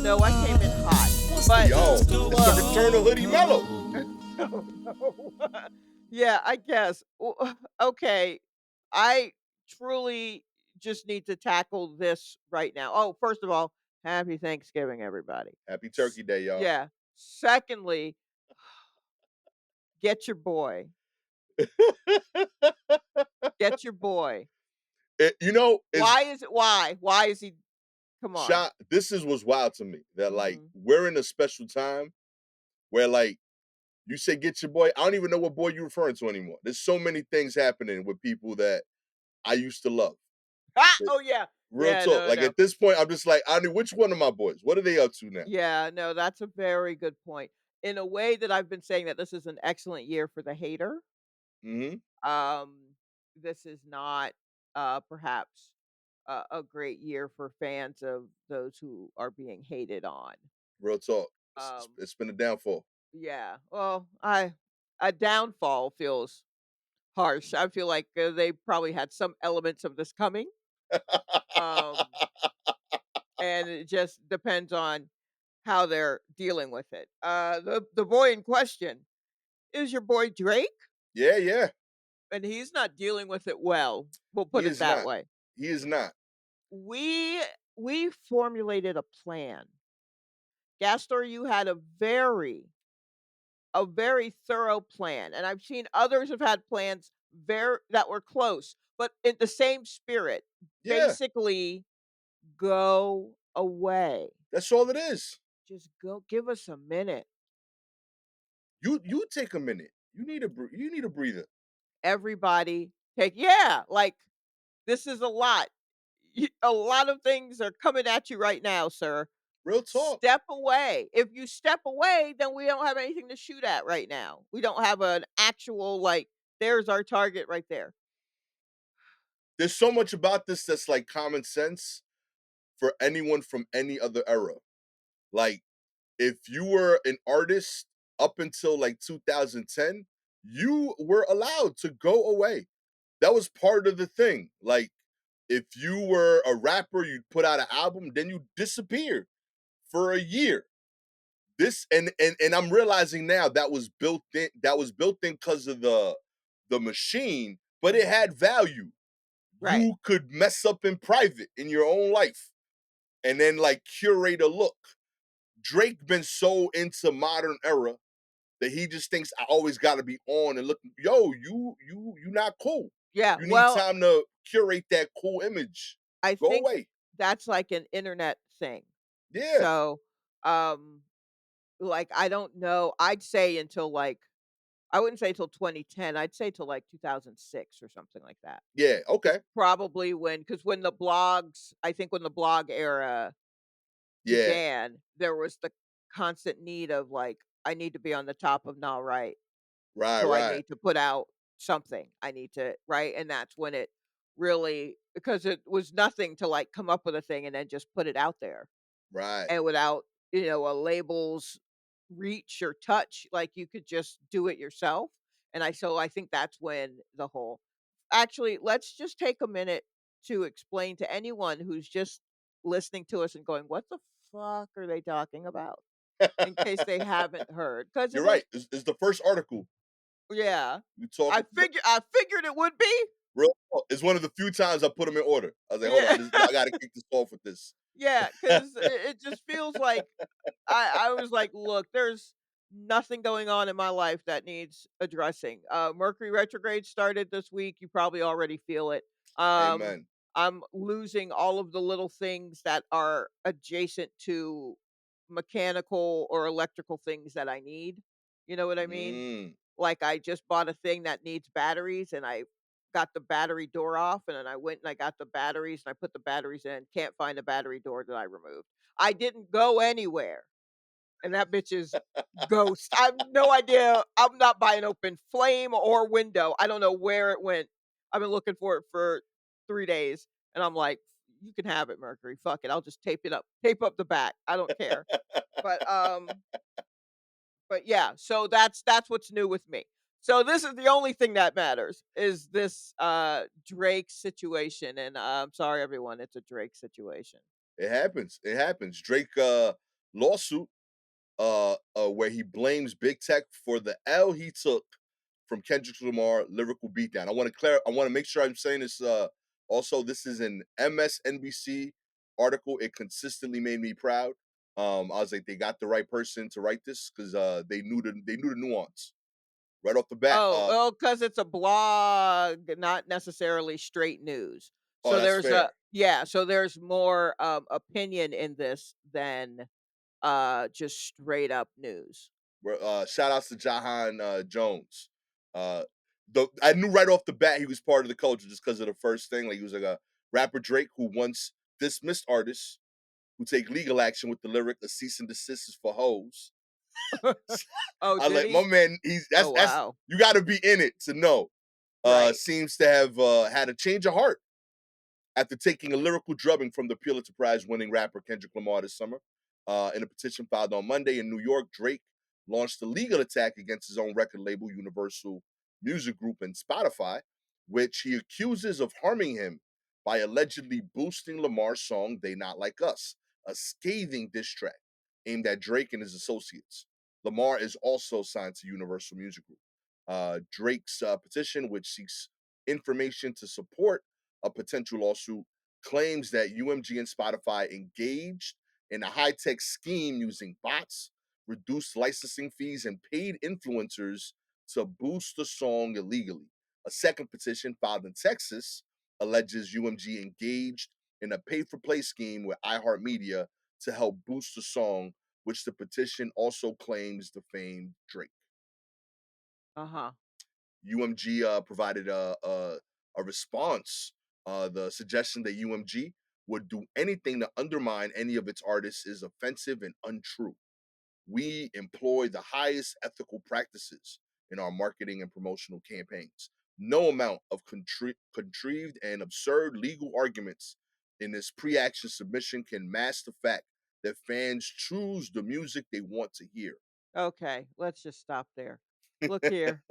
No, I came in hot. But Yo, it's the look, return of Hoodie Mellow. no, no. Yeah, I guess. Okay, I truly just need to tackle this right now. Oh, first of all, happy Thanksgiving, everybody. Happy S- Turkey Day, y'all. Yeah. Secondly, get your boy. Get your boy. Is Why is it? Why? Why is he? Come on. shot. This is what's wild to me that like Hmm. we're in a special time where like you say get your boy. I don't even know what boy you're referring to anymore. There's so many things happening with people that I used to love. Ah, Like, oh yeah, real yeah. talk. No, Like no. at this point, I'm just like, I knew which one of my boys. What are they up to now? Yeah, no. That's a very good point. In a way that I've been saying that this is an excellent year for the hater. Hmm. Um, this is not, perhaps, a great year for fans of those who are being hated on. Real talk. It's, it's, Um, it's been a downfall. yeah. Well, I a downfall feels harsh. I feel like they probably had some elements of this coming. Um, and it just depends on how they're dealing with it. The boy in question is your boy Drake, Yeah, yeah. and he's not dealing with it well. We'll He put it is that not. way. He is not. We we formulated a plan. Gastor, you had a very thorough plan, and I've seen others have had plans very that were close, but in the same spirit. Yeah, Basically, go away. that's all it is. Just go. Give us a minute. You take a minute. You need a breather. Everybody, take yeah. Like this is a lot. A lot of things are coming at you right now, sir. Real talk. Step away. If you step away, then we don't have anything to shoot at right now. We don't have an actual, like, there's our target right there. There's so much about this that's like common sense for anyone from any other era. Like if you were an artist up until like 2010, you were allowed to go away. That was part of the thing. Like if you were a rapper, you'd put out an album, then you disappeared for a year. This and I'm realizing now that was built in because of the machine, but it Mhm. had value. Right. You could mess up in private in your own life and then like curate a look. Drake been so into modern era that he just thinks I always got to be on and look. Yo, you not cool. Yeah. You need Well, time to curate that cool image. I Go think away. that's like an internet thing. Yeah, So, um, like, I don't know. I'd say until like, I wouldn't say till 2010. I'd say till like 2006 or something like that. yeah, Is okay, probably because when the blogs, I think when the blog era yeah, began, there was the constant need of like, I need to be on the top of Now Right. right, So I right, need to put out something. I need to, right? And that's when it really, because it was nothing to like come up with a thing and then just put it out there. right, And without, a label's reach or touch, like you could just do it yourself. And I think that's when the whole actually, let's just take a minute to explain to anyone who's just listening to us and going, "What the fuck are they talking about?" In case they haven't heard, because it You're right. was It's the first article yeah. we talk. I figured it would be. Real talk. It's one of the few times I put them in order. I was like, hold on, Yeah. I got to kick this off with this. Yeah, 'cause it just feels like I was like, "Look, there's nothing going on in my life that needs addressing." Mercury retrograde started this week, you probably already feel it. Um, Amen. I'm losing all of the little things that are adjacent to mechanical or electrical things that I need. You know what I mean? Mm, Like, I just bought a thing that needs batteries, and I got the battery door off, and then I went and I got the batteries, and I put the batteries in, can't find the battery door that I removed. I didn't go anywhere, and that bitch is ghost. I have no idea. I'm not buying open flame or window. I don't know where it went. I've been looking for it for 3 days, and I'm like, "You can have it, Mercury. Fuck it. I'll just tape it up. Tape up the back. I don't care." But, yeah, so that's what's new with me. So this is the only thing that matters is this Drake situation, and I'm sorry everyone, it's a Drake situation. it happens. It happens. Drake lawsuit, where he blames Big Tech for the L he took from Kendrick Lamar lyrical beatdown. I want to make sure I'm saying this. Also, this is an MSNBC article. It consistently made me proud. I was like, they got the right person to write this because they knew the nuance right off the bat. Oh, because it's a blog, not necessarily straight news. Oh, So that's there's a fair. yeah, so there's more, opinion in this than, just straight up news. Shout outs to Jahan Jones. Uh, I knew right off the bat he was part of the culture just because of the first thing. Like he was like a rapper Drake who once dismissed artists who take legal action with the lyric "a cease and desist is for hoes." Oh, I did like my he? man. He's Oh, that's wow. you got to be in it to know. Right. Seems to have had a change of heart after taking a lyrical drubbing from the Pulitzer Prize winning rapper Kendrick Lamar this summer. In a petition filed on Monday in New York, Drake launched a legal attack against his own record label, Universal Music Group and Spotify, which he accuses of harming him by allegedly boosting Lamar's song They Not Like Us, a scathing diss track aimed at Drake and his associates. Lamar is also signed to Universal Music Group. Drake's petition, which seeks information to support a potential lawsuit, claims that UMG and Spotify engaged in a high tech scheme using bots, reduced licensing fees, and paid influencers to boost the song illegally. A second petition filed in Texas alleges UMG engaged in a pay for play scheme with iHeartMedia to help boost the song, which the petition also claims defamed Drake. Uh-huh. UMG provided a response. The suggestion that UMG would do anything to undermine any of its artists is offensive and untrue. We employ the highest ethical practices in our marketing and promotional campaigns. No amount of contrived and absurd legal arguments in this pre action submission can mask the fact that fans choose the music they want to hear. Okay, let's just stop there. Look here.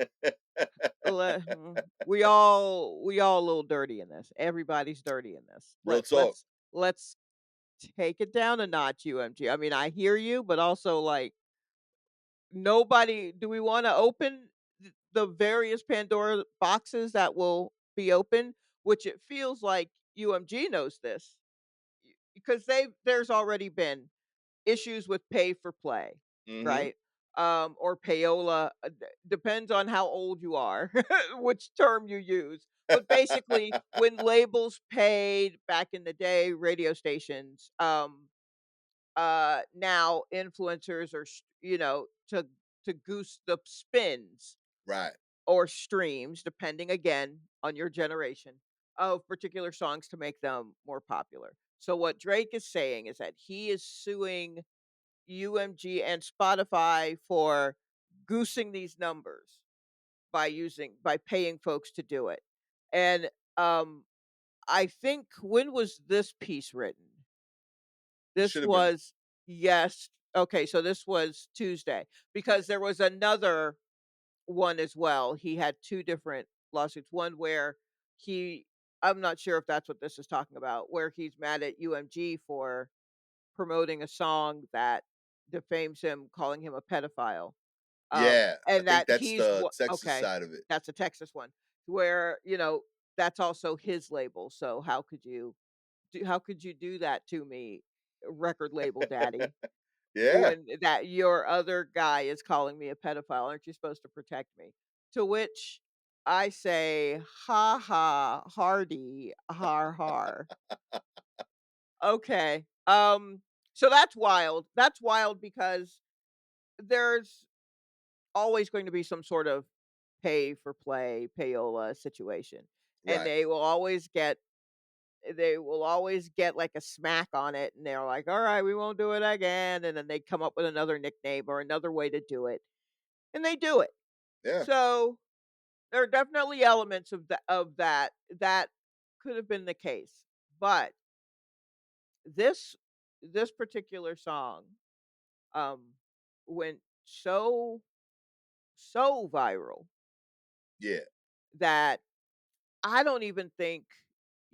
We all a little dirty in this. Everybody's dirty in this. Real talk. Let's take it down a notch, UMG. I mean, I hear you, but also like nobody do we want to open the various Pandora boxes that will be open, which it feels like UMG knows this because there's already been issues with pay for play, Hmm. right? Or payola, depends on how old you are, which term you use. But basically, when labels paid back in the day, radio stations, now influencers are, to goose the spins Right. or streams, depending again on your generation of particular songs to make them more popular. So what Drake is saying is that he is suing UMG and Spotify for goosing these numbers by paying folks to do it. And I think when was this piece written? It This should have been. was yes. Okay, so this was Tuesday because there was another one as well. He had two different lawsuits. One where he I'm not sure if that's what this is talking about, where he's mad at UMG for promoting a song that defames him, calling him a pedophile. Yeah, I And think that that's he's the what Texas okay, side of it. that's a Texas one, where, that's also his label, so how could you do that to me, record label daddy, Yeah. when that your other guy is calling me a pedophile? Aren't you supposed to protect me? To which I say, "Ha ha, hardy, har har." Okay, so that's wild. That's wild because there's always going to be some sort of pay for play, payola situation. And Right. they will always get like a smack on it and they're like, "All right, we won't do it again." And then they come up with another nickname or another way to do it. And they do it. Yeah. So there are definitely elements of that could have been the case. But this this particular song um went so viral Yeah. that I don't even think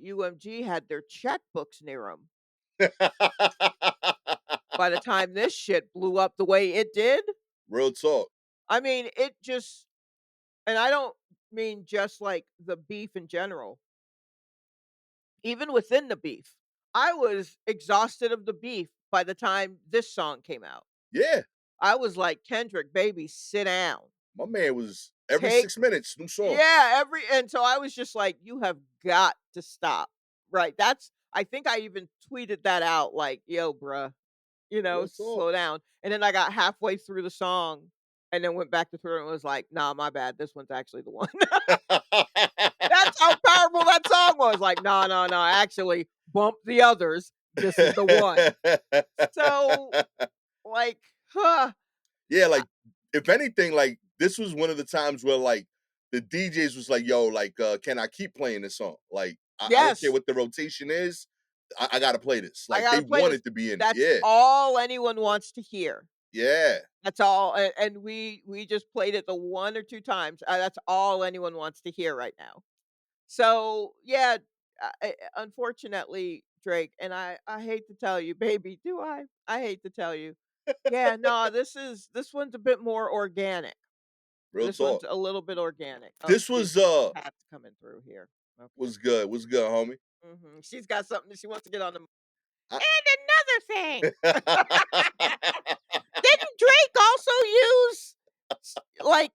UMG had their checkbooks near them by the time this shit blew up the way it did, Real talk. I mean, it just and I don't mean just, like, the beef in general, even within the beef. I was exhausted of the beef by the time this song came out. Yeah. I was like, "Kendrick, baby, sit down. My man was every Take" 6 minutes, new song. Yeah, every and so I was just like, "You have got to stop." Right, that's I think I even tweeted that out like, "Yo, bruh, Real talk. slow down." And then I got halfway through the song and then went back to through it and was like, "Nah, my bad. This one's actually the one." That's how powerful that song was. Like, "No, no, no, actually, bump the others. This is the one." So, like, huh, Yeah, I like, if anything, like, this was one of the times where, like, the DJs was like, "Yo, like, can I keep playing this song? Like, I don't care yes, what the rotation is, I gotta play this." I Like, they gotta play this. wanted to be in it. That's Yeah. all anyone wants to hear. Yeah. That's all, and we just played it the 1 or 2 times, that's all anyone wants to hear right now. So, yeah, unfortunately, Drake, and I hate to tell you, baby, do I? I hate to tell you. Yeah, no, this one's a bit more organic. Real This one's talk. a little bit organic. Oh, This excuse was, me, Pat's coming through here. Okay. was good, homie. She's got something that she wants to get on the I and another thing. Didn't Drake also use like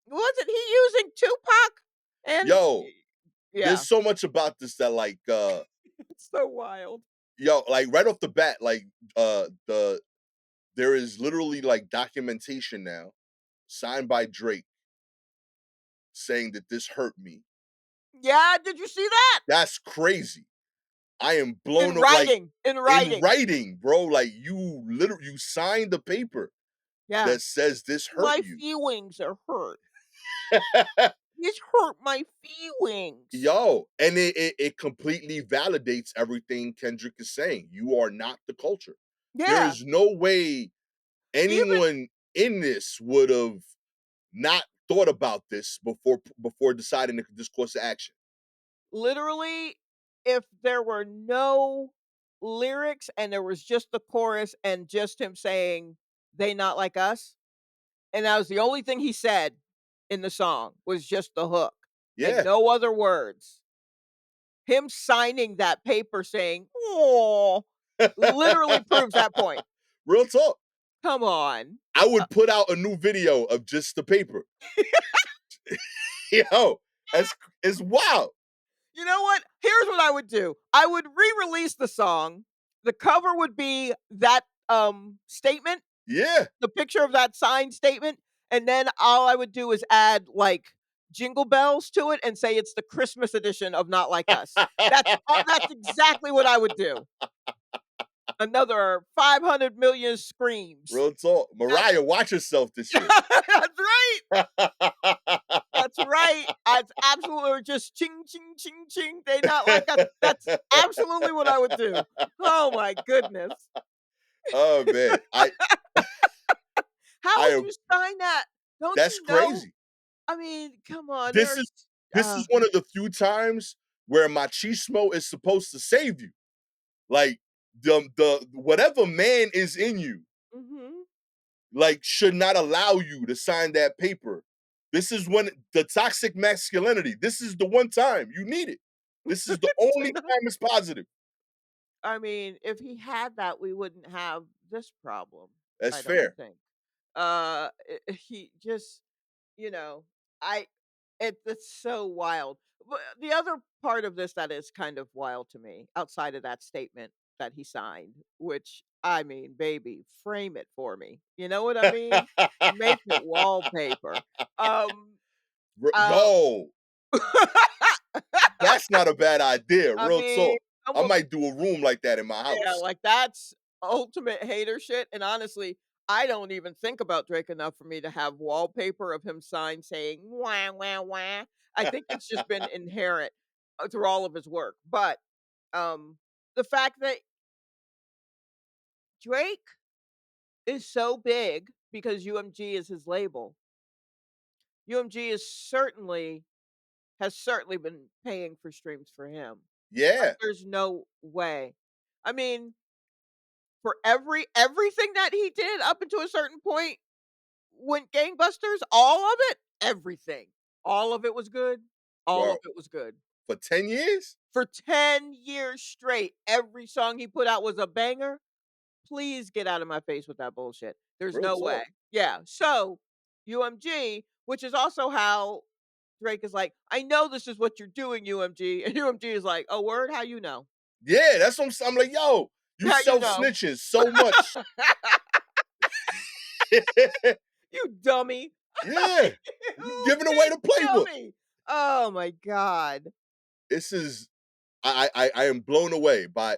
wasn't he using Tupac? And Yo, there's yeah, so much about this that, like, it's so wild. yo, like, right off the bat, like, there is literally, like, documentation now signed by Drake saying that this hurt me. Yeah, did you see that? That's crazy. I am blown o like, In in writing. writing, bro, like, you signed the paper Yeah. that says this hurt My you. feelings are hurt. This hurt my feelings. Yo, and it completely validates everything Kendrick is saying. You are not the culture. There Yeah. is no way Even anyone in this would have not thought about this before deciding this course of action. literally, if there were no lyrics and there was just the chorus and just him saying, "They not like us," and that was the only thing he said in the song was just the hook and Yeah. no other words. Him signing that paper saying, "Oh," literally proves that point. Real talk. Come on. I would put out a new video of just the paper. Yo, that's it's wild. You know what? Here's what I would do. I would re-release the song. The cover would be that, statement, Yeah. the picture of that signed statement, and then all I would do is add, like, jingle bells to it and say it's the Christmas edition of Not Like Us. That's exactly what I would do. Another 500,000,000 screams. Real talk. That's Mariah, watch yourself this year. that's right. That's right. It's absolutely just ching, ching, ching, ching. They not like us. That's absolutely what I would do. Oh my goodness. Oh man. How I would am you sign that? Don't that's you know? crazy. I mean, come on. This is this is one of the few times where machismo is supposed to save you. Like the whatever man is in you, mhm. like, should not allow you to sign that paper. This is when the toxic masculinity, this is the one time you need it. This is the only time it's positive. I mean, if he had that, we wouldn't have this problem, That's I don't fair. think. He just, you know, I it's so wild. But the other part of this that is kind of wild to me, outside of that statement that he signed, which I mean, baby, frame it for me. You know what I mean? Make it wallpaper. Um, uh, Yo, that's not a bad idea. I Real mean, talk. come I on. might do a room like that in my Yeah, house. like, that's ultimate hater shit, and honestly, I don't even think about Drake enough for me to have wallpaper of him signed saying, "Wah, wah, wah." I think it's just been inherent, through all of his work, but, um, the fact that Drake is so big because UMG is his label, UMG is certainly has certainly been paying for streams for him. Like, Yeah. there's no way. I mean for everything that he did up until a certain point went gangbusters, all of it, everything. All of it was good. All bro, of it was good. for 10 years? For 10 years straight, every song he put out was a banger. Please get out of my face with that bullshit. There's Real no way. talk. Yeah. So, UMG, which is also how Drake is like, "I know this is what you're doing, UMG." And UMG is like, "Oh, word? How you know? Yeah, that's what I'm like, yo, you How you self know? snitching so much. You dummy." Yeah, you You giving away big the playbook. dummy. Oh my god. This is I am blown away by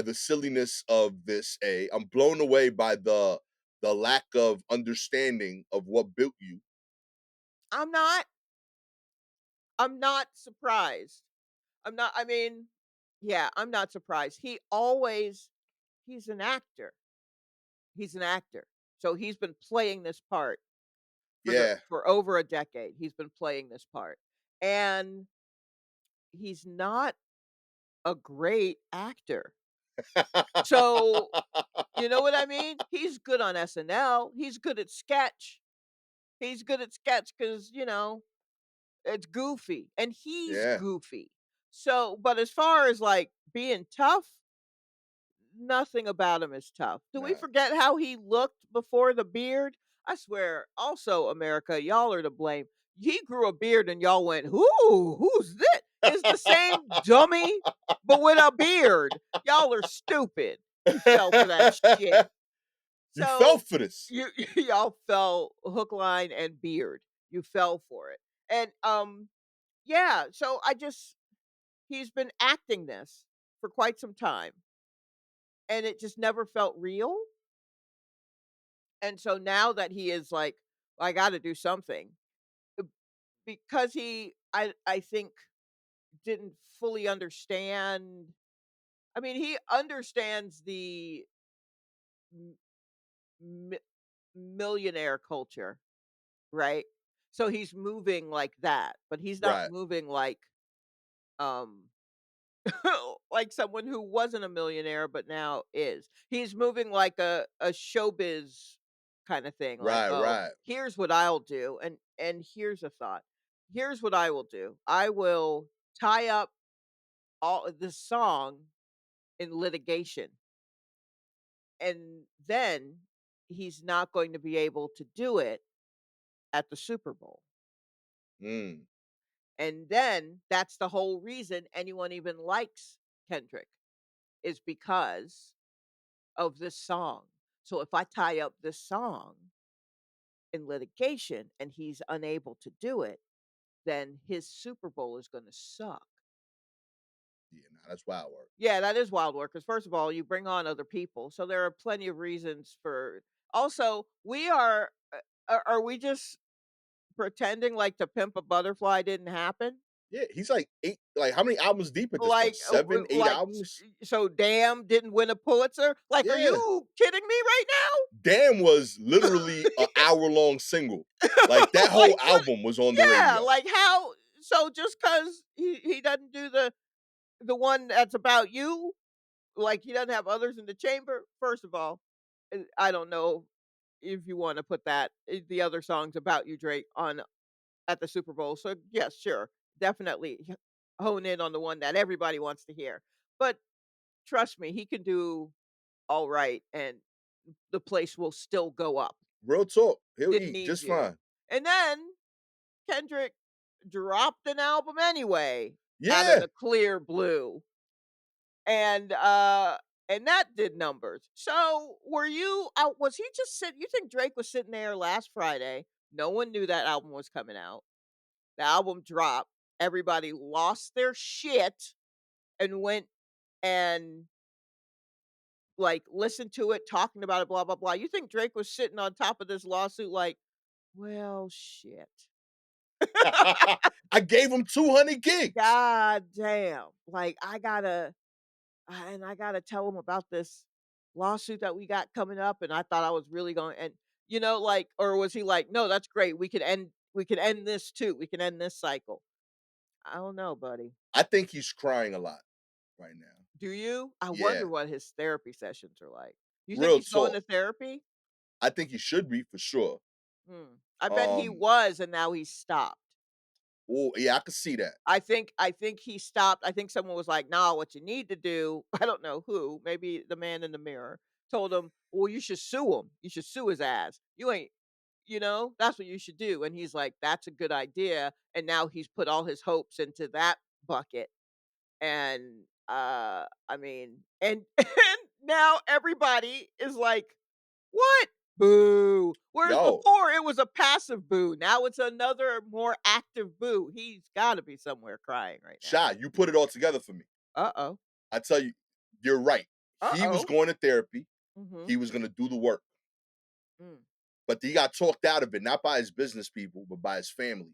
the silliness of this. I'm blown away by the lack of understanding of what built you. I'm not I'm not surprised. I mean, yeah, I'm not surprised. He's an actor. He's an actor. So he's been playing this part Yeah. for over a decade. He's been playing this part. And he's not a great actor. So, you know what I mean? He's good on SNL. He's good at sketch. He's good at sketch because, it's goofy and he's Yeah. goofy. So, but as far as like being tough, nothing about him is tough. Do we Nah. forget how he looked before the beard? I swear, also, America, y'all are to blame. He grew a beard and y'all went, who's this? Is the same dummy, but with a beard. Y'all are stupid. You fell for that shit. You fell So for this. you y'all fell hook, line, and beard. You fell for it. And yeah, so he's been acting this for quite some time. And it just never felt real. And so now that he is like, I got to do something uh, because I think didn't fully understand. I mean, he understands the m- mi- millionaire culture, right? So he's moving like that, but he's not Right. moving like um like someone who wasn't a millionaire but now is. He's moving like a showbiz kind of thing, like, Right, "Oh, right. here's what I'll do," and here's a thought. Here's what I will do. I will tie up all of this song in litigation, and then he's not going to be able to do it at the Super Bowl. Mm. And then that's the whole reason anyone even likes Kendrick is because of this song. So if I tie up this song in litigation and he's unable to do it, then his Super Bowl is going to suck. Yeah, nah, that's wild work. Yeah, that is wild work. Because first of all, you bring on other people, so there are plenty of reasons for. Also, we are. Are we just pretending like to pimp a butterfly didn't happen? Yeah, he's like 8, like, how many albums deep at this point? 7, 8 albums? So Damn didn't win a Pulitzer. Like, are Yeah. you kidding me right Damn was literally an hour-long single. Like, that whole like what? album was on the Yeah, radio. like how? So just because he doesn't do the one that's about you, like he doesn't have others in the chamber. First of all, I don't know if you want to put that the other songs about you, Drake, on at the Super Bowl. So yes, sure, definitely hone in on the one that everybody wants to hear. But trust me, he can do all right, and the place will still go up. Real talk. He'll Didn't eat need just you. fine. And then Kendrick dropped an album anyway out of Yeah. the clear blue. And and that did numbers. So were you out was he just sitting you think Drake was sitting there last Friday? No one knew that album was coming out. The album dropped. Everybody lost their shit and went and like listened to it, talking about it, blah blah blah. You think Drake was sitting on top of this lawsuit like, well, shit. I gave him 200 gigs. God damn. Like I gotta tell him about this lawsuit that we got coming up, and I thought I was really going and like, or was he like, no, that's great. We can end this too. We can end this cycle. I don't know, buddy. I think he's crying a lot right now. Do you? I Yeah, wonder what his therapy sessions are like. You think real he's going talk. to therapy? I think he should be for sure. Hmm. I bet he Um, was, and now he's stopped. oh yeah, I could see that. I think he stopped. I think someone was like, "Nah, what you need to do," I don't know who, maybe the man in the mirror, told him, "Well, you should sue him. You should sue his ass. You ain't, that's what you should do." And he's like, "That's a good idea." And now he's put all his hopes into that bucket. And I mean, and and now everybody is like, "What? Boo." Whereas Yo, before it was a passive boo. Now it's another more active boo. He's gotta be somewhere crying right now. Shy, you put it all together for me. Uh-oh. I tell you, you're right. He was Uh-oh. going to therapy. Mhm. He was gonna do the work, Mm. but he got talked out of it, not by his business people, but by his family.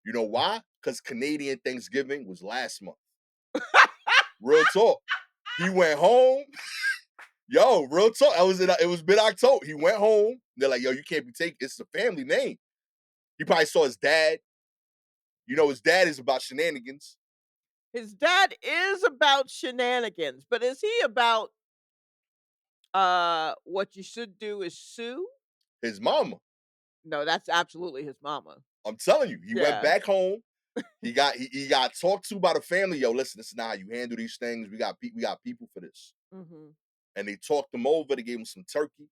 You know why? Because Canadian Thanksgiving was last month. Real talk. He went home. Yo, real talk. It was mid October. He went home. They're like, yo, you can't be taking. It's a family name. He probably saw his dad. You know, his dad is about shenanigans. His dad is about shenanigans, but is he about, what you should do is sue? His mama. No, that's absolutely his mama. I'm telling you, he went Yeah. back home. He got talked to by the family. Yo, listen, this is not how you handle these things. We got people for this. Mhm. And they talked him over. They gave him some turkey.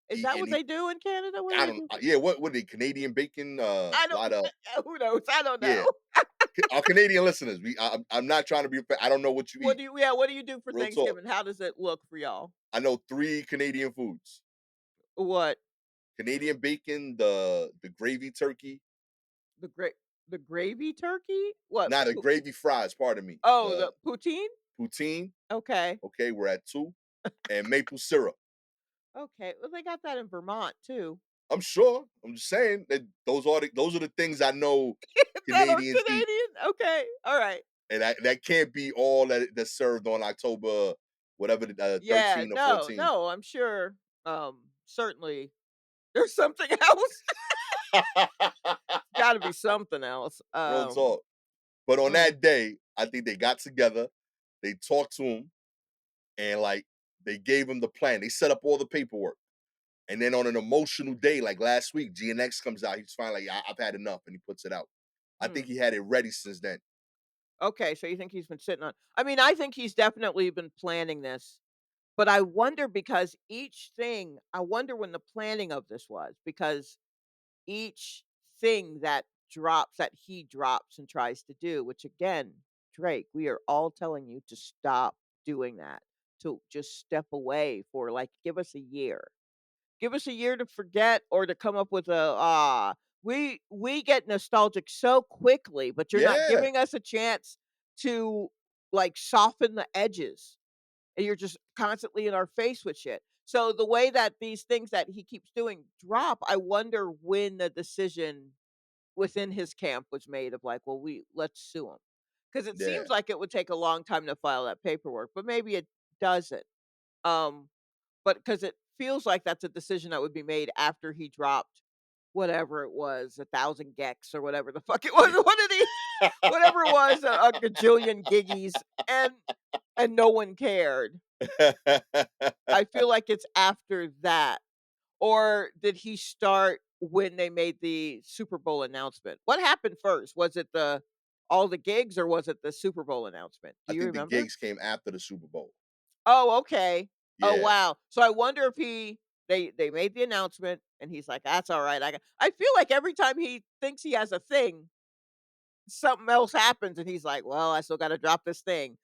Is that And what he they do in Canada? What do I they don't do for yeah, what are they Canadian bacon? I A don't lot of who knows? I don't yeah. know. Our Canadian listeners, I'm not trying to be. I don't know what you eat. What do you do for Real talk. Thanksgiving? How does it look for y'all? I know 3 Canadian foods: What? Canadian bacon, the gravy turkey, The gra the gravy turkey? What? not the Pu gravy fries. Pardon me. Oh, The the poutine? poutine. Okay. Okay, we're at 2, and maple syrup. Okay. Well, they got that in Vermont too. I'm sure. I'm just saying that those are the things I know That are Canadians eat, Canadian? Okay. Alright. and that can't be all that's served on October, whatever the Yeah. 13 or No, 14. no, I'm sure, certainly there's something else. Gotta be something else. Real talk. But on Mm, that day, I think they got together, they talked to him, and like they gave him the plan. They set up all the paperwork. And then on an emotional day, like last week, GNX comes out. He's finally like, I've had enough, and he puts it out. I think hmm. he had it ready since then. Okay, so you think he's been sitting on I mean, I think he's definitely been planning this. But I wonder because each thing I wonder when the planning of this was, because each thing that he drops and tries to do, which again, Drake, we are all telling you to stop doing that, to just step away for, like, give us a year. Give us a year to forget or to come up with we get nostalgic so quickly, but you're not Yeah, giving us a chance to, like, soften the edges, and you're just constantly in our face with shit. So the way that these things that he keeps doing drop, I wonder when the decision within his camp was made of like, well, let's sue him. Because it yeah, seems like it would take a long time to file that paperwork, but maybe it doesn't. Um, but because it feels like that's a decision that would be made after he dropped whatever it was, 1,000 gex or whatever the fuck it was. yeah. What did he? Whatever it was, a gajillion giggies, and no one cared. I feel like it's after that. Or did he start when they made the Super Bowl announcement? What happened first? Was it the all the gigs or was it the Super Bowl announcement? Do I you think the remember? gigs came after the Super Bowl. Oh, okay. Oh, Yeah. wow. So I wonder if they made the announcement and he's like, "That's all right. I feel like every time he thinks he has a thing, something else happens and he's like, "Well, I still gotta drop this thing."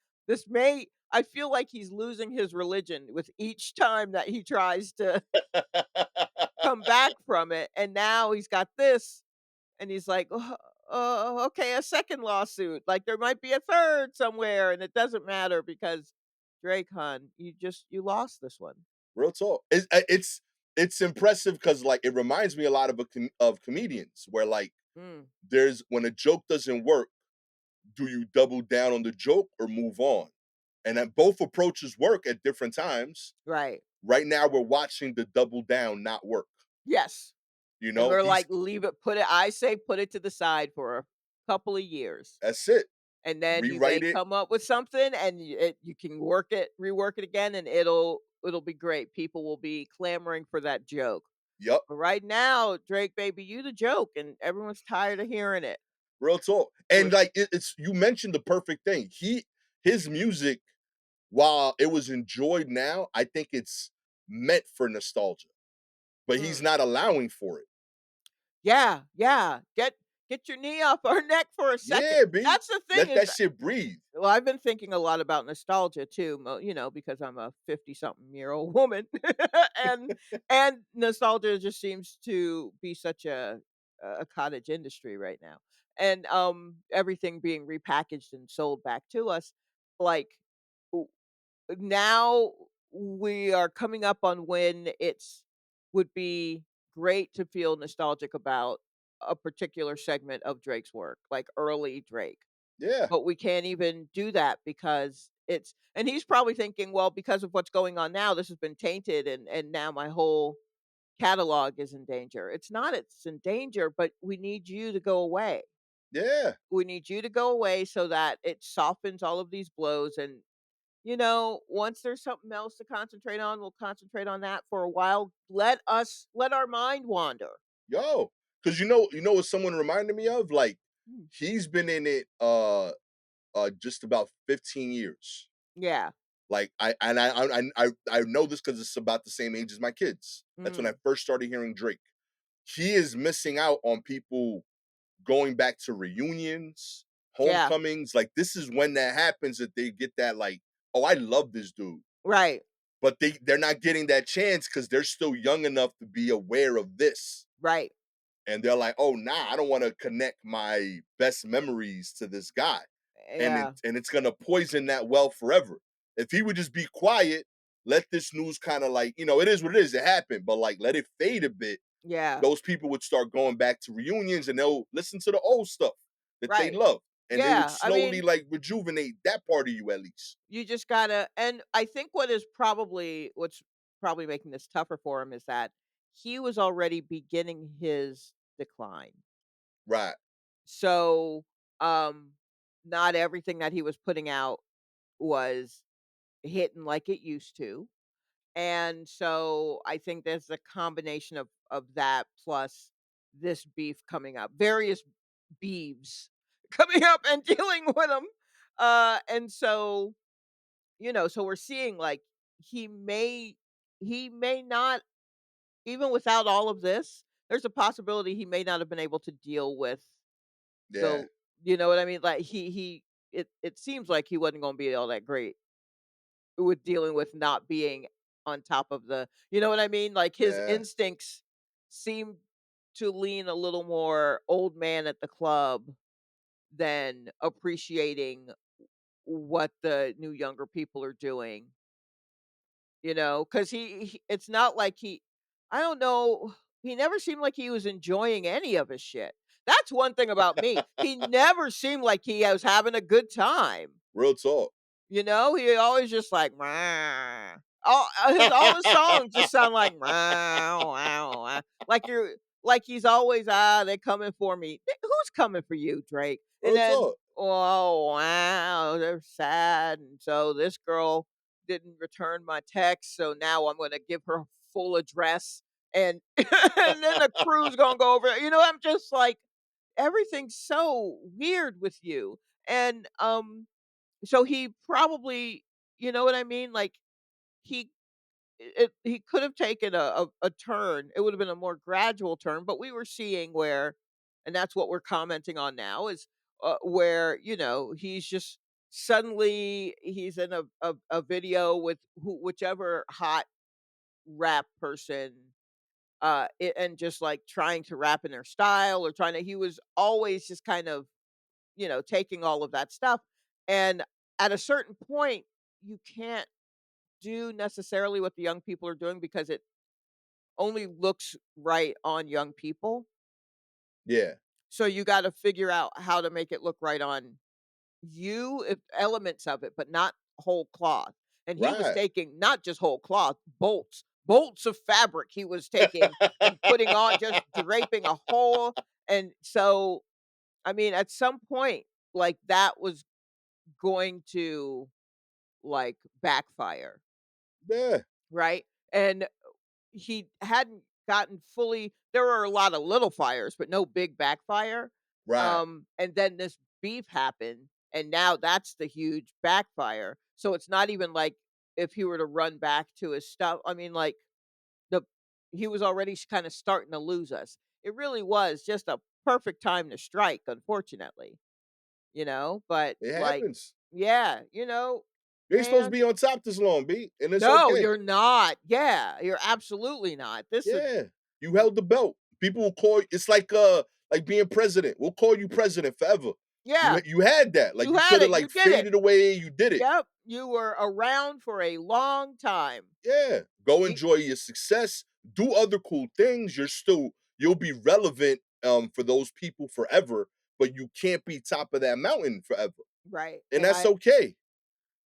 I feel like he's losing his religion with each time that he tries to come back from it, and now he's got this, and he's like, okay, a second lawsuit, like, there might be a third somewhere, and it doesn't matter because Drake, hun, you lost this one." Real talk. It's impressive because like it reminds me a lot of of comedians where like Mm, there's when a joke doesn't work, do you double down on the joke or move on? And that both approaches work at different times. right. Right now, we're watching the double down not work. Yes, You and know, we're he's like, "Leave it, put it," I say, "Put it to the side for a couple of years." that's it. and then you may Rewrite it. come up with something and you can rework it again, and it'll be great. People will be clamoring for that joke. Yup. But right now, Drake, baby, you the joke, and everyone's tired of hearing it. Real talk. And We're like it's you mentioned the perfect thing. His music, while it was enjoyed now, I think it's meant for nostalgia, but he's mm. not allowing for it. Yeah, yeah. Get your knee off our neck for a second. Yeah, B. That's the thing Let is that shit breathe. well, I've been thinking a lot about nostalgia too, because I'm a 50-something-year-old woman, and nostalgia just seems to be such a cottage industry right now, and everything being repackaged and sold back to us, like now we are coming up on when it's would be great to feel nostalgic about a particular segment of Drake's work, like early Drake. Yeah, But we can't even do that because it's and he's probably thinking, well, because of what's going on now, this has been tainted and now my whole catalog is in danger. It's not it's in danger, but we need you to go away. yeah, We need you to go away so that it softens all of these blows and once there's something else to concentrate on, we'll concentrate on that for a while. Let our mind wander. yo, because you know what someone reminded me of? Like, Mm. he's been in it just about 15 years. Yeah. Like I know this because it's about the same age as my kids. That's when I Mm. first started hearing Drake. He is missing out on people going back to reunions, Yeah. homecomings. Like, this is when that happens that they get that like, oh, I love this dude. Right. But they're not getting that chance because they're still young enough to be aware of this. Right. And they're like, oh nah, I don't want to connect my best memories to this guy. Yeah. And it's gonna poison that well forever. If he would just be quiet, let this news kind of like, it is what it is, it happened, but like let it fade a bit, Yeah. those people would start going back to reunions and they'll listen to the old stuff that they Right. love. And they would Yeah. I slowly mean, like rejuvenate that part of you at least. you just gotta and I think what's probably making this tougher for him is that he was already beginning his decline. Right. So um not everything that he was putting out was hitting like it used to. And so I think there's a combination of that plus this beef coming up, various beeves coming up and dealing with them. And so, so we're seeing like he may he may not even without all of this, there's a possibility he may not have been able to deal with Yeah. the you know what I mean? Like it seems like he wasn't gonna be all that great with dealing with not being on top of you know what I mean? Like, his Yeah. instincts seem to lean a little more old man at the club than appreciating what the new younger people are doing, 'cause he it's not like I don't know, he never seemed like he was enjoying any of his shit. That's one thing about me. He never seemed like he was having a good time. Real talk. He always just like, "Meow." All his songs just sound like, "Meow, wow, wow." Like he's always, "They're coming for me." Who's coming for you, Drake? And Real then, talk. "Oh, wow, they're sad, and so this girl didn't return my text, so now I'm gonna give her full address, and and then the crew's gonna go over." I'm just like, everything's so weird with you, and, so he probably you know what I mean? Like, he he could have taken a turn. It would have been a more gradual turn, but we were seeing where and that's what we're commenting on now is, where, he's just suddenly he's in a video with whichever hot rap person, and just, like, trying to rap in their style or trying to he was always just kind of, taking all of that stuff, and at a certain point, you can't do necessarily what the young people are doing because it only looks right on young people. Yeah. So you gotta figure out how to make it look right on you, if elements of it, but not whole cloth. And he was Right. taking not just whole cloth, bolts of fabric he was taking and putting on, just draping a whole and so, I mean, at some point, like, that was going to, like, backfire, Yeah. right? And he hadn't gotten fully there were a lot of little fires, but no big backfire. Right. And then this beef happened, and now that's the huge backfire. So it's not even like if he were to run back to his stuff. I mean, like the he was already kind of starting to lose us. It really was just a perfect time to strike, unfortunately, but It like, happens. yeah, You ain't supposed to man, be on top this long, B, and it's no, okay. you're not. Yeah, you're absolutely not. This is Yeah. You held the belt. People will call it's like being president. We'll call you president forever. yeah, You had that. Like you you had could have it, like you did it. faded away, you did it. Yep, you were around for a long time. Yeah. Go E enjoy your success. Do other cool things. You'll be relevant for those people forever, but you can't be top of that mountain forever. right, And that's okay.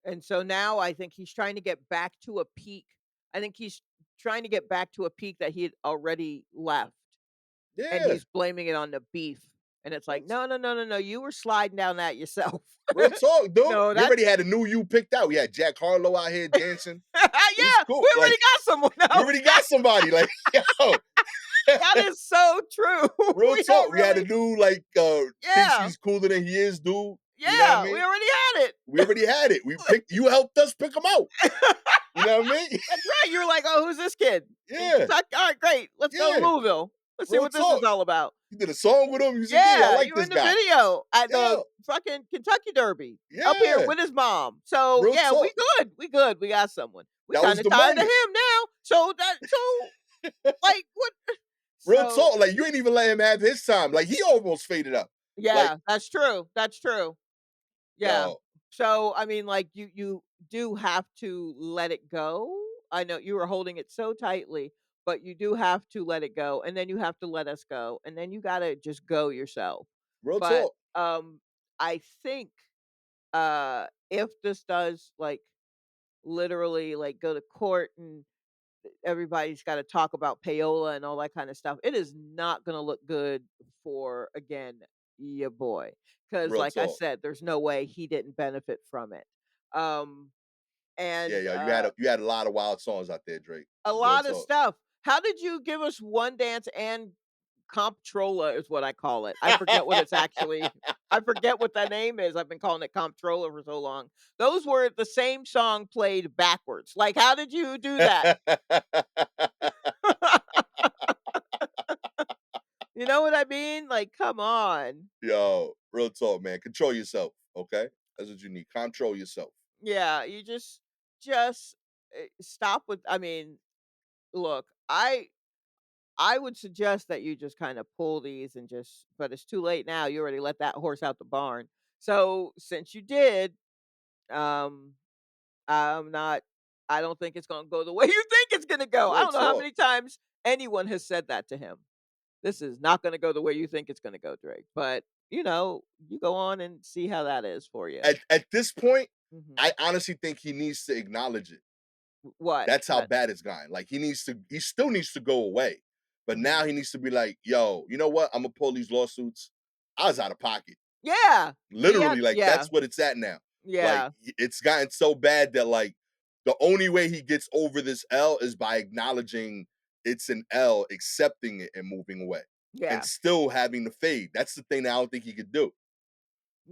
and so now I think he's trying to get back to a peak. I think he's trying to get back to a peak that he had already left, and Yeah. he's blaming it on the beef, and it's like, Real, "No, no, no, no, no, you were sliding down that yourself." real talk, dude. No, We that's already had a new you picked out. We had Jack Harlow out here dancing. It was yeah, cool. we Like already got someone we else. already got somebody. Like, yo, That is so true. real We don't talk. We had a really dude like thinks yeah, he's cooler than he is, dude. You know what I yeah, we mean? already had it. We already had it. We picked you helped us pick him out. You know what I mean? That's right, you were like, "Oh, who's this kid from Yeah. Kentucky? Alright, great. Let's go to Yeah. Louisville. Let's see Real what this is talk. all about." You did a song with him. You said, yeah, I Yeah, like you were this in the guy. video at Yeah. the fucking Kentucky Derby up here Yeah. with his mom. So, Real yeah, talk. we good, we got someone. We That was kinda the tired of moment. him now, like, what Real so talk. Like you ain't even let him have his time. Like he almost faded out. Like, yeah, that's true. Yeah. yo, So, I mean, like, you do have to let it go. I know you were holding it so tightly, but you do have to let it go, and then you have to let us go, and then you gotta just go yourself. real But, talk. I think, if this does, like, literally, like, go to court and everybody's gotta talk about payola and all that kinda stuff, it is not gonna look good for, again, your boy, because Real like I talk. said, there's no way he didn't benefit from it. Um, Yeah, and, yo, you had a lot of wild songs out there, Drake. a Real lot of talk. stuff. How did you give us One Dance and Comptrolla is what I call it. I forget what it's actually I forget what the name is. I've been calling it Comptrolla for so long. Those were the same song played backwards. Like, how did you do that? You know what I mean? Like, come on. Yo, real talk, man. Control yourself, okay? That's what you need. Control yourself. Yeah, you just stop with I mean, look, I would suggest that you just kind of pull these and just but it's too late now. You already let that horse out the barn. So, since you did, um I'm not I don't think it's going to go the way you think it's going to go. I Real don't know how talk. many times anyone has said that to him. This is not going to go the way you think it's going to go, Drake. But, you go on and see how that is for you. At this point, Mhm. I honestly think he needs to acknowledge it. What? That's how That bad it's gotten. Like he still needs to go away. But mhm. now he needs to be like, yo, you know what? I'm gonna pull these lawsuits. I was out of pocket. Yeah. Literally, like Yeah. that's what it's at now. Like Yeah. it's gotten so bad that like the only way he gets over this L is by acknowledging it's an L, accepting it and moving away. And Yeah. still having the fade. That's the thing that I don't think he could do.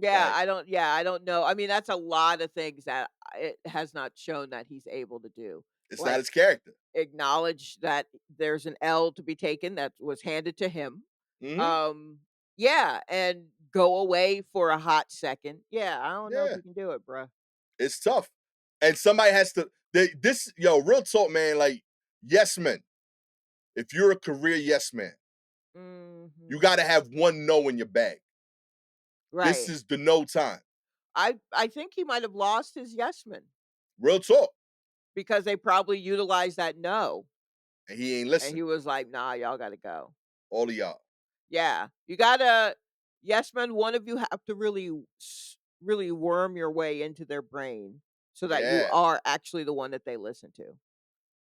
Like, Yeah, I don't know. I mean, that's a lot of things that it has not shown that he's able to do. it's not Like, his character. acknowledge that there's an L to be taken that was handed to him. Mhm. Um, yeah, and go away for a hot second. Yeah, I don't know if Yeah. you can do it, bruh. It's tough. And somebody has to this yo, real talk, man. Like, yes men. If you're a career yes man, you Mhm. gotta have one no in your bag. This Right. is the no time. I think he might have lost his yes men Real talk. because they probably utilized that no, And he ain't and listen. he was like, "Nah, y'all gotta go." All of y'all. Yeah, you gotta yes men, one of you have to really worm your way into their brain so that you Yeah. are actually the one that they listen to.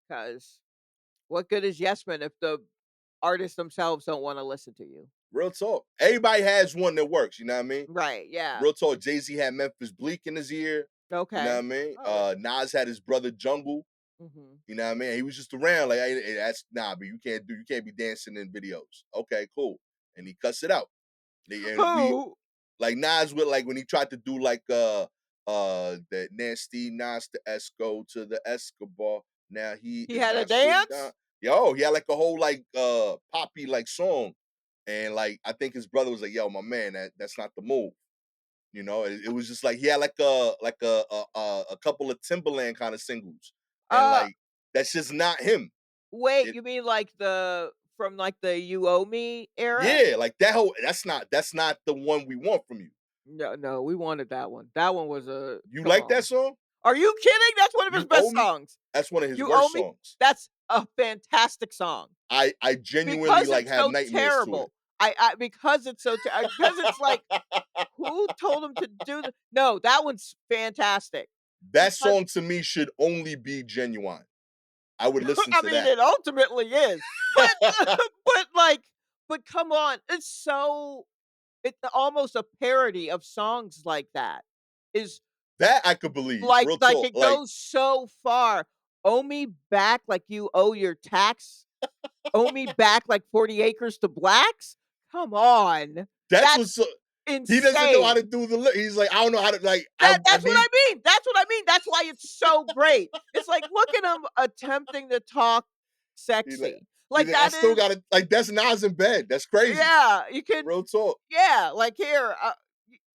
Because what good is yes men if the artists themselves don't wanna listen to you. Real talk. Everybody has one that works, you know what I mean? Right, yeah. Real talk. Jay-Z had Memphis Bleak in his ear, you know what Okay. I mean? Oh, yeah. Nas had his brother Jungle, Mhm. you know what I mean? He was just around like, hey, that's nah, but you can't be dancing in videos. Okay, cool. And he cuts it out. And we Who? like Nas with like when he tried to do like that nasty Nas to Esco to the Escobar. Now he He is had a Gastor down. dance? Yo, he had like a whole like poppy like song. And like I think his brother was like, yo, my man, that's not the move. You know, it was just like he had like a couple of Timberland kind of singles. And Uh, like that's just not him. wait, It you mean like the from, like, the "You Owe Me" era? yeah, like that whole that's not the one we want from you. No, no, we wanted that one. That one was a You come like that on. song? Are you kidding? That's one of his You owe best me? songs. That's one of his "You Owe worst Me"? songs. That's a fantastic song I genuinely because like it's have so nightmares to it. terrible. Because it's so because it's like, who told him to do the No, that one's fantastic That because song to me should only be Genuine. I would listen I to mean, that. it ultimately is, but but, like but come on, it's almost a parody of songs like that. Is That I could believe, real like, talk. it Like goes so far. "Owe me back like you owe your tax. Owe me back like 40 acres to blacks." Come on. that's what's That's so he doesn't know how insane. to do the he's like, I don't know how to like I That's what need I mean. That's what I mean. That's why it's so great. It's like, look at him attempting to talk he like sexy. he's Like, like, I that still is gotta like that's Nas in bed. That's crazy. yeah, you can Real talk. yeah, like, "Here,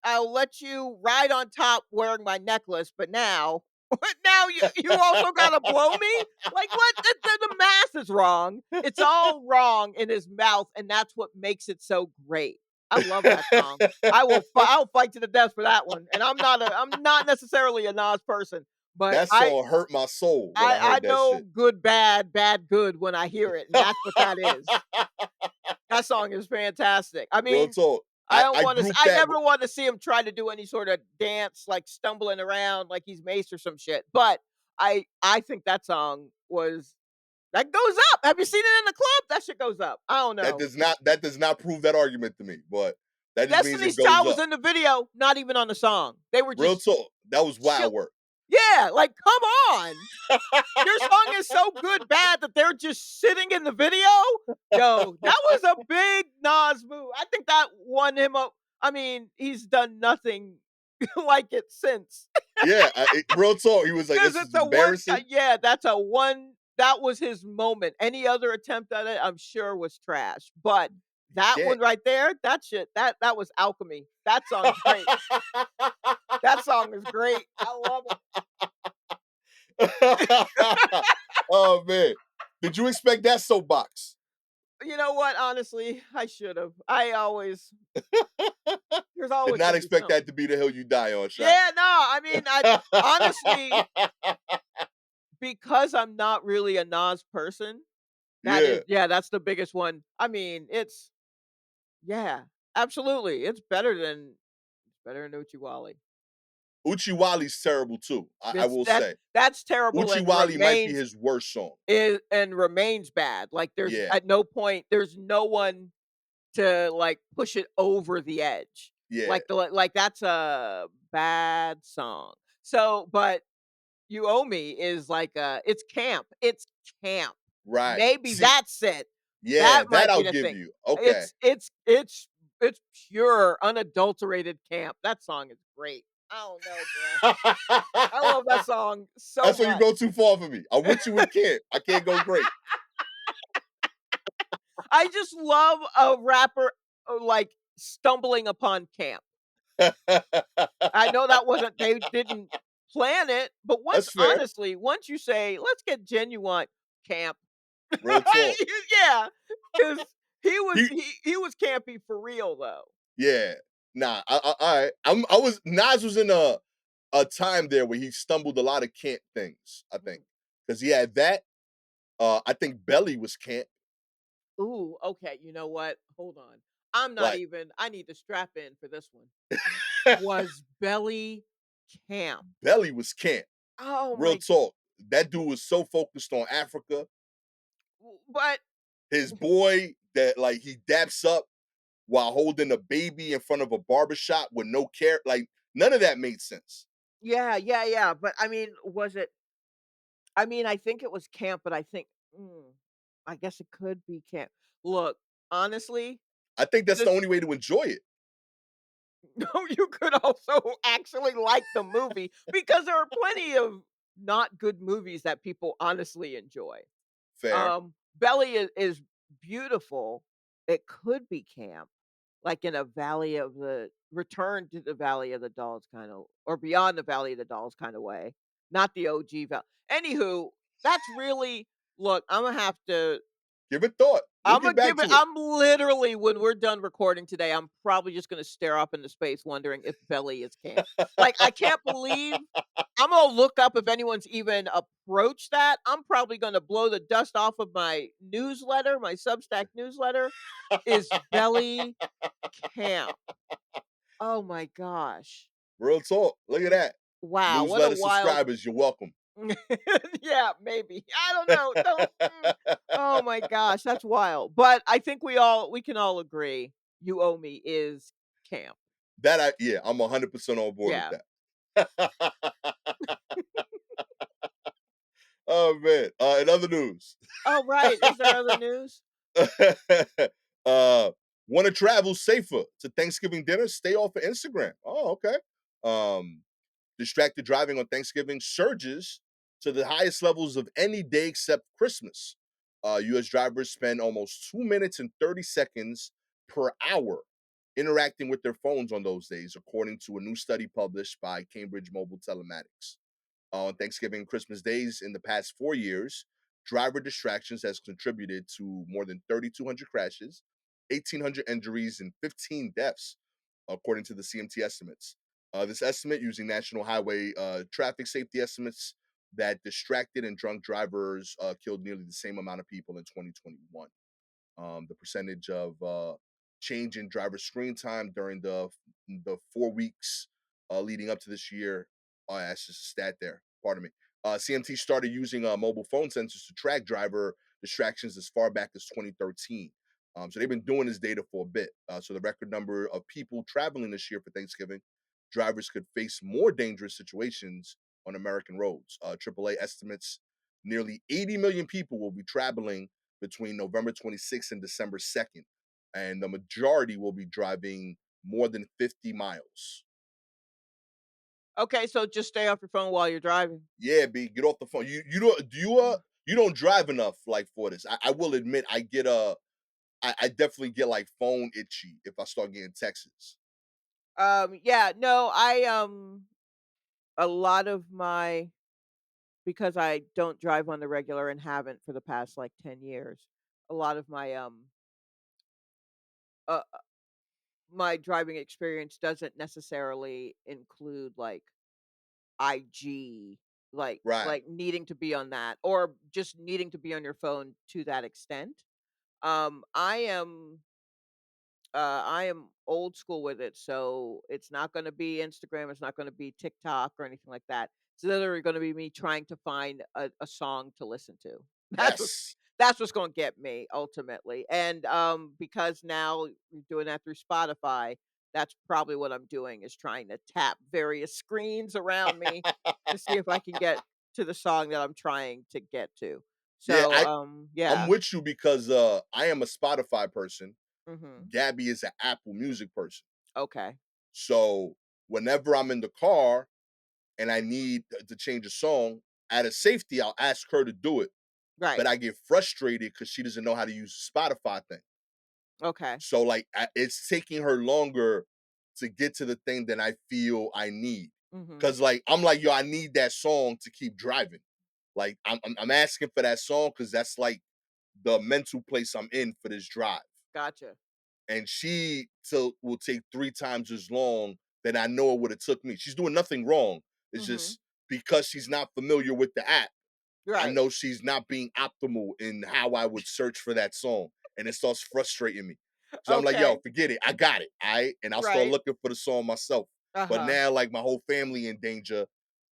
I'll let you ride on top wearing my necklace, but now but now you also gotta blow me?" Like, what? The math is wrong. It's all wrong in his mouth, and that's what makes it so great. I love that song. I'll fight to the death for that one, and I'm not necessarily a Nas person, but That song hurt my soul when I I heard that know shit. good, bad, bad, good when I hear it, and that's what that is. That song is fantastic. I Real mean, talk. I grouped I that never want to see him try to do any sort of dance, like, stumbling around like he's Mace or some shit, but I think that song was that goes up. Have you seen it in the club? That shit goes up. I don't know. that does not prove that argument to me, but that just means it Destiny's goes Child was up. in the video, not even on the song. They were Real just talk. That was chill wild work. yeah, like, come on. Your song is so good bad that they're just sitting in the video? Yo, that was a big Nas move. I think that won him up. I mean, he's done nothing like it since. Yeah, real talk. He was like, Because "This it's is a one ti embarrassing." yeah, that's a one that was his moment. Any other attempt at it, I'm sure was trash. But that Yeah. one right there, that shit, that was alchemy. That song's great. That song is great. I love it. Oh man, did you expect that soapbox? You know what? Honestly, I should've. I always there's Did always not gonna be expect that something. to be the hill you die on, Shaq. Yeah, no, I mean, I honestly, because I'm not really a Nas person, that is Yeah, yeah, that's the biggest one. I mean, it's yeah, absolutely. It's better than Uchiwali. Uchiwali's terrible too. I It's will say that's terrible and Uchiwali might be remains his worst song. remains bad. Like, there's Yeah, at no point there's no one to, like, push it over the edge. yeah, Like, that's a bad song. So, but "You Owe Me" is like, it's camp. It's camp. right. Maybe See, that's it. yeah, That that might be I'll the give thing. you. Okay. It's pure, unadulterated camp. That song is great. I don't know, bruh. I love that song so That's when you much. go too far for me. I'm with you with Kid. I can't go great. I just love a rapper, like, stumbling upon camp. I know that wasn't they didn't plan it, but That's fair. once you say, "Let's get genuine camp." Real talk. Yeah, because He he was campy for real though. yeah. Nah, all right. I was Nas was in a time there where he stumbled a lot of camp things, I think. Mhm. Because he had that. I think Belly was camp. Ooh, okay, you know what? Hold on. I'm not Like even I need to strap in for this one. Was Belly camp? Belly was camp. Oh Real my talk. That dude was so focused on Africa. but his boy that like he daps up while holding a baby in front of a barbershop with no care. Like none of that made sense. Yeah, yeah, yeah, but I mean, was it I mean, I think it was camp, but I think I guess it could be camp. Look, honestly, I think that's the this only way to enjoy it. no, you could also actually like the movie because there are plenty of not good movies that people honestly enjoy. Fair. Belly is beautiful. It could be camp, like in a Valley of the Return to the Valley of the Dolls kinda or Beyond the Valley of the Dolls kinda way, not the OG anywho, that's really look, Imma have to Give it thought. We'll Imma get back give it to it. I'm literally when we're done recording today, I'm probably just gonna stare up into space wondering if Belly is camp. Like, I can't believe I'm gonna look up if anyone's even approached that. I'm probably gonna blow the dust off of my newsletter, my Substack newsletter. Is Belly camp? Oh my gosh. Real talk. Look at that. Wow, what a Newsletter wild subscribers, you're welcome. Yeah, maybe. I don't know. Don't oh my gosh, that's wild. But I think we can all agree You Owe Me is camp. That I yeah, I'm 100% on board with Yeah. that. Oh man. In other news. Oh, right. Is there other news? uh Want to travel safer to Thanksgiving dinner? Stay off of Instagram. Oh, okay. Um Distracted driving on Thanksgiving surges to the highest levels of any day except Christmas. US drivers spend almost 2 minutes and 30 seconds per hour interacting with their phones on those days, according to a new study published by Cambridge Mobile Telematics. On Thanksgiving and Christmas days in the past 4 years, driver distractions has contributed to more than 3,200 crashes, 1,800 injuries, and 15 deaths, according to the CMT estimates. This estimate, using national highway traffic safety estimates, that distracted and drunk drivers killed nearly the same amount of people in 2021. The percentage of change in driver screen time during the 4 weeks leading up to this year. That's just a stat there. Pardon me. CMT started using mobile phone sensors to track driver distractions as far back as 2013. So they've been doing this data for a bit. So the record number of people traveling this year for Thanksgiving, drivers could face more dangerous situations on American roads. AAA estimates nearly 80 million people will be traveling between November 26th and December 2nd, and the majority will be driving more than 50 miles. Okay, so just stay off your phone while you're driving. Yeah, B, get off the phone. You don't do you don't drive enough like for this. I will admit I get I definitely get like phone itchy if I start getting texts. Yeah, no, a lot of my because I don't drive on the regular and haven't for the past like 10 years. A lot of uh, my driving experience doesn't necessarily include like IG, Right. like needing to be on that or just needing to be on your phone to that extent. I am I am old school with it, so it's not gonna be Instagram, it's not gonna be TikTok or anything like that. It's literally gonna be me trying to find a song to listen to. That's what's Yes. that's what's gonna get me ultimately. And because now you're doing that through Spotify, that's probably what I'm doing is trying to tap various screens around me to see if I can get to the song that I'm trying to get to. Yeah, So I'm yeah. with you because I am a Spotify person. Mhm. Gabby is an Apple Music person. Okay. So whenever I'm in the car and I need to change a song, out of safety, I'll ask her to do it. But Right. I get frustrated because she doesn't know how to use the Spotify thing. Okay. So like it's taking her longer to get to the thing than I feel I need. Mhm. Cause like I'm like, yo, I need that song to keep driving. Like I'm asking for that song because that's like the mental place I'm in for this drive. Gotcha. And she will take 3 times as long than I know it would have took me. She's doing nothing wrong. It's Mhm. just because she's not familiar with the app. I Right. know she's not being optimal in how I would search for that song, and it starts frustrating me. So I'm like, "Yo, Okay. forget it. I got it. I and I'll start Right. looking for the song myself." But Uh-huh. now, like my whole family in danger,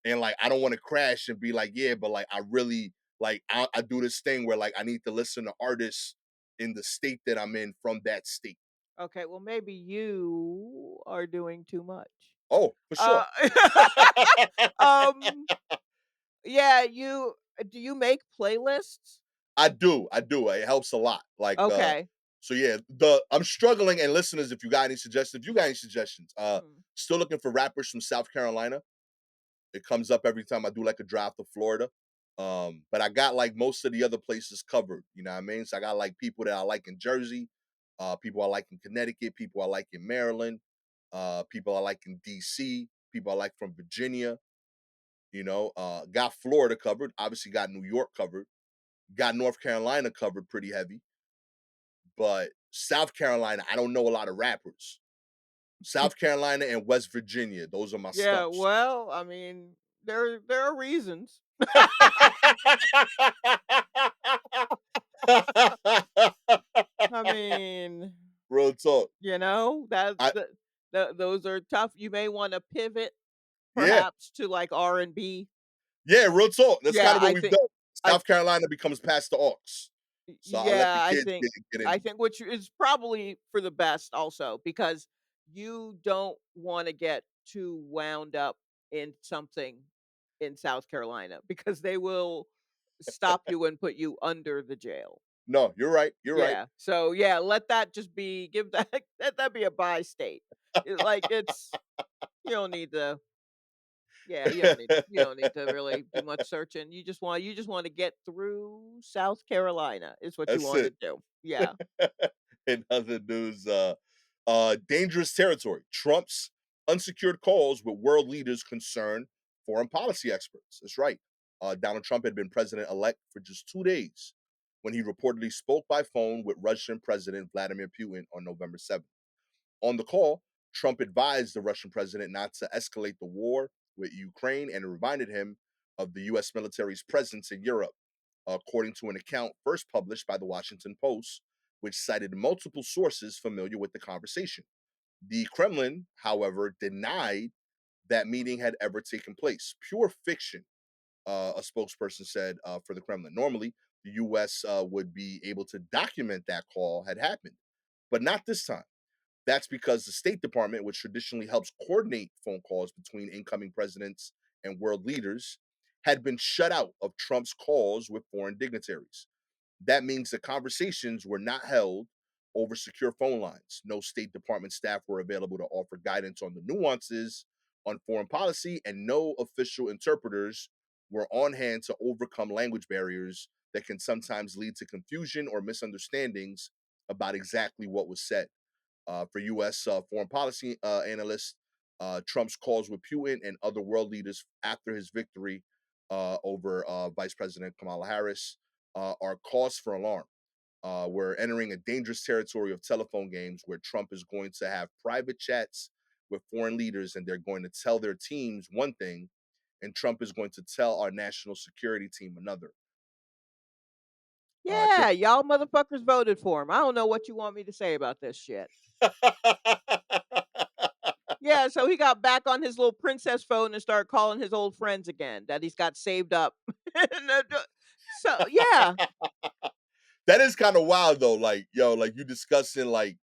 and like I don't want to crash and be like, "Yeah," but like I really like I do this thing where like I need to listen to artists in the state that I'm in from that state. Okay, well, maybe you are doing too much. Oh, for Uh, sure. um, yeah, do you make playlists? I do. It helps a lot. Okay. So yeah, the I'm struggling. And listeners, if you got any suggestions, Mhm. still looking for rappers from South Carolina. It comes up every time I do like a drive to Florida. But I got like most of the other places covered. You know what I mean? So I got like people that I like in Jersey, people I like in Connecticut, people I like in Maryland, people I like in DC, people I like from Virginia. Got Florida covered. Obviously, got New York covered. Got North Carolina covered pretty heavy. But South Carolina, I don't know a lot of rappers. South Carolina and West Virginia, those are my Yeah, stumps. well, I mean, there are reasons. I mean, Real talk. that I those are tough. You may wanna pivot Yeah, perhaps to, like, R&B. yeah, real talk. That's Yeah, kind of what we've done. I South Carolina becomes past the aux, so I'll let the yeah, kids get I into it. think which is probably for the best also because you don't wanna get too wound up in something in South Carolina because they will stop you and put you under the jail. No, you're right. You're right. Yeah, so, yeah, let that just be give that let that be a by state. It's you don't need to yeah, you don't need to really do much searching. You just wanna get through South Carolina is what you That's wanna it. do. Yeah. In other news, dangerous territory. Trump's unsecured calls with world leaders concern foreign policy experts. That's right. Donald Trump had been president elect for just 2 days when he reportedly spoke by phone with Russian President Vladimir Putin on November 7th. On the call, Trump advised the Russian president not to escalate the war with Ukraine and reminded him of the US military's presence in Europe, according to an account first published by the Washington Post, which cited multiple sources familiar with the conversation. The Kremlin, however, denied that meeting had ever taken place. Pure fiction, a spokesperson said for the Kremlin. Normally, the US would be able to document that call had happened, but not this time. That's because the State Department, which traditionally helps coordinate phone calls between incoming presidents and world leaders, had been shut out of Trump's calls with foreign dignitaries. That means the conversations were not held over secure phone lines. No State Department staff were available to offer guidance on the nuances on foreign policy, and no official interpreters were on hand to overcome language barriers that can sometimes lead to confusion or misunderstandings about exactly what was said. For U.S. Foreign policy analysts, Trump's calls with Putin and other world leaders after his victory over Vice President Kamala Harris are cause for alarm. We're entering a dangerous territory of telephone games where Trump is going to have private chats with foreign leaders and they're going to tell their teams one thing, and Trump is going to tell our national security team another. Yeah, Diff- y'all motherfuckers voted for him. I don't know what you want me to say about this shit. Yeah, so he got back on his little princess phone and started calling his old friends again that he's got saved up. And, so, yeah. that is kind of wild though. Like, yo, like you discussing like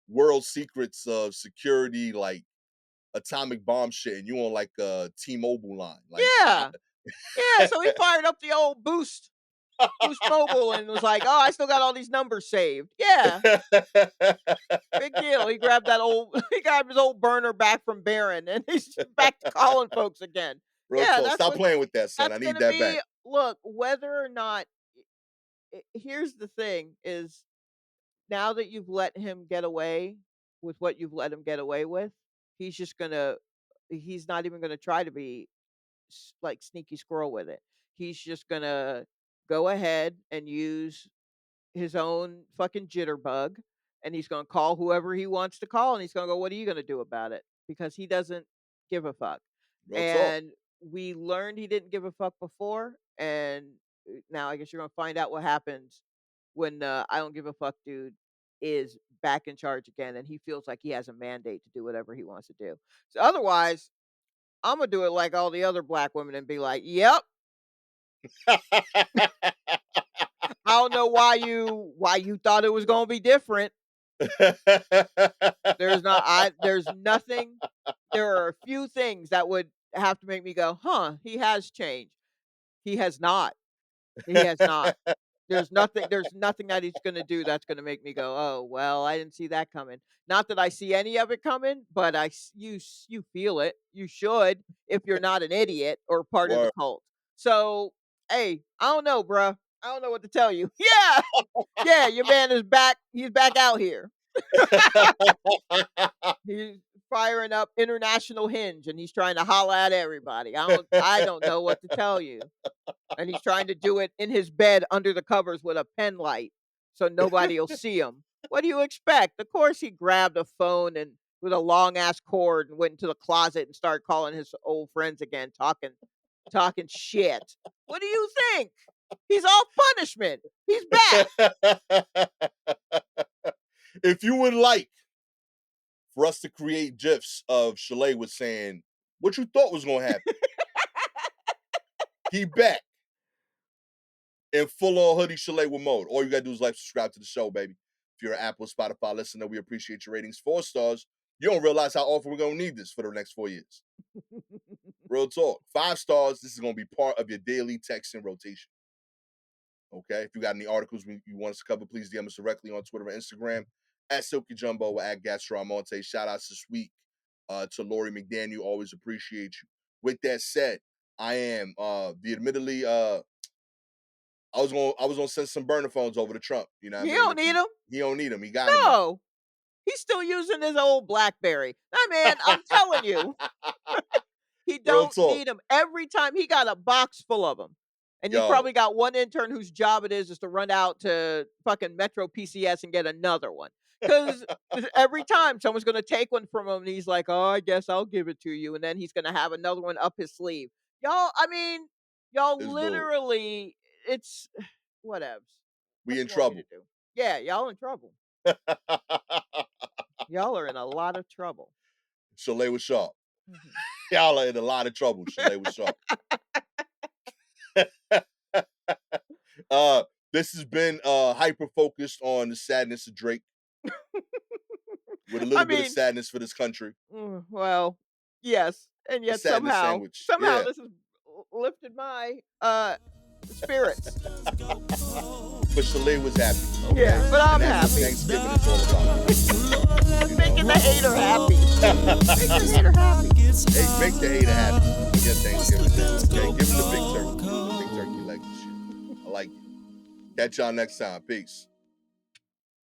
world secrets of security, like atomic bomb shit, and you on like a T-Mobile line. Like, Yeah. Yeah, so he fired up the old Boost Mobile and was like, "Oh, I still got all these numbers saved." Yeah, big deal. He grabbed that old he grabbed his old burner back from Baron and he's back to calling folks again. Real Yeah, talk. Stop playing with that, son. I that's need gonna that back. be look, whether or not here's the thing is now that you've let him get away with what you've let him get away with, he's just gonna he's not even gonna try to be like sneaky squirrel with it. He's just gonna go ahead and use his own fucking jitterbug, and he's gonna call whoever he wants to call, and he's gonna go, "What are you gonna do about it?" Because he doesn't give a fuck. Real talk. And we learned he didn't give a fuck before, and now I guess you're gonna find out what happens when I don't give a fuck dude is back in charge again, and he feels like he has a mandate to do whatever he wants to do. So otherwise, I'm gonna do it like all the other black women and be like, "Yep, don't know why you thought it was gonna be different. There's nothing there are a few things that would have to make me go, "Huh, he has changed." He has not. He has not. There's nothing that he's gonna do that's gonna make me go, "Oh, well, I didn't see that coming." Not that I see any of it coming, but you feel it. You should if you're not an idiot or part of the Word. cult. So, hey, I don't know, bruh. I don't know what to tell you. Yeah, yeah, your man is back. He's back out here. He's firing up International Hinge, and he's trying to holla at everybody. I don't know what to tell you. And he's trying to do it in his bed under the covers with a pen light so nobody'll see him. What do you expect? Of course he grabbed a phone and with a long ass cord and went into the closet and started calling his old friends again, talking shit. What do you think? He's off punishment. He's back. If you would like for us to create gifs of Shalewa saying what you thought was gonna happen, he back in full on hoodie Shalewa mode. All you gotta do is like, subscribe to the show, baby. If you're an Apple, Spotify listener, we appreciate your ratings. 4 stars. You don't realize how often we're gonna need this for the next 4 years. Real talk. 5 stars. This is gonna be part of your daily texting rotation. Okay. If you got any articles you want us to cover, please DM us directly on Twitter and Instagram at Silky Jumbo or at Gastor Almonte. Shout outs this week to Lori McDaniel. Always appreciate you. With that said, I am the admittedly I was gonna send some burner phones over to Trump. You know what I You mean? don't If need him. he don't need them, he got them though. No. He's still using his old BlackBerry. That man, I'm telling you. He Real don't talk. need them. Every time he got a box full of them. And you Yo, probably got one intern whose job it is to run out to fucking Metro PCS and get another one. Because every time someone's going to take one from him, and he's like, "Oh, I guess I'll give it to you," and then he's going to have another one up his sleeve. Y'all, I mean, y'all it's dope. literally, it's whatevs. What We in you want me to trouble. do? Yeah, y'all in trouble. Y'all are in a lot of trouble. Shalewa Sharpe. Mhm. Y'all are in a lot of trouble. Shalewa Sharpe. uh, this has been hyper focused on the sadness of Drake with a I little bit of mean, sadness for this country. well, yes, and A yet sadness somehow sandwich. somehow Yeah. this has lifted my spirits. But Shalewa was happy. Okay. Yeah, but I'm And that's what happy. Thanksgiving is all about. You Making know. the hater happy. Make the hater happy. Hey, make the hater happy. Again, Thanksgiving Day. Okay. Give him the big turkey. Big turkey leg and shit. I like it. Catch y'all next time. Peace.